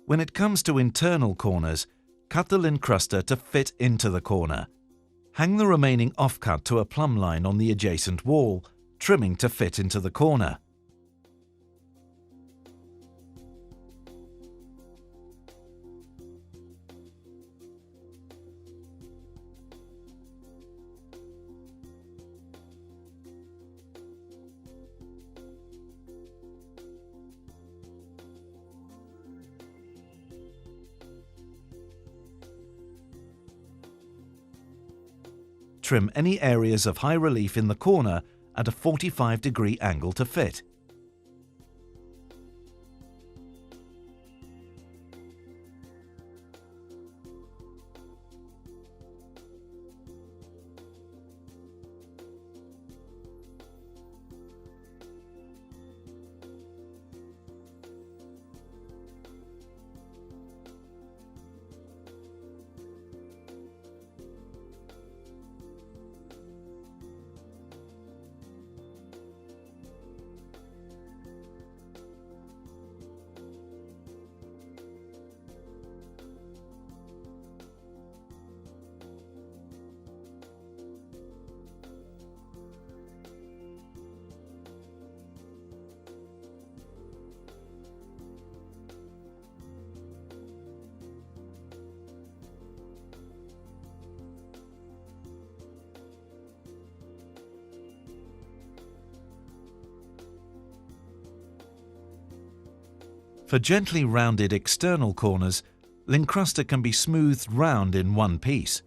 When it comes to internal corners, cut the Lincrusta to fit into the corner. Hang the remaining offcut to a plumb line on the adjacent wall, trimming to fit into the corner. Trim any areas of high relief in the corner at a 45-degree angle to fit. For gently rounded external corners, Lincrusta can be smoothed round in one piece.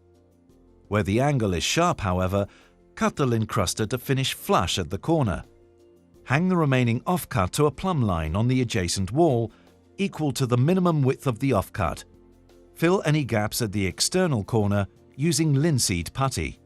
Where the angle is sharp, however, cut the Lincrusta to finish flush at the corner. Hang the remaining offcut to a plumb line on the adjacent wall, equal to the minimum width of the offcut. Fill any gaps at the external corner using linseed putty.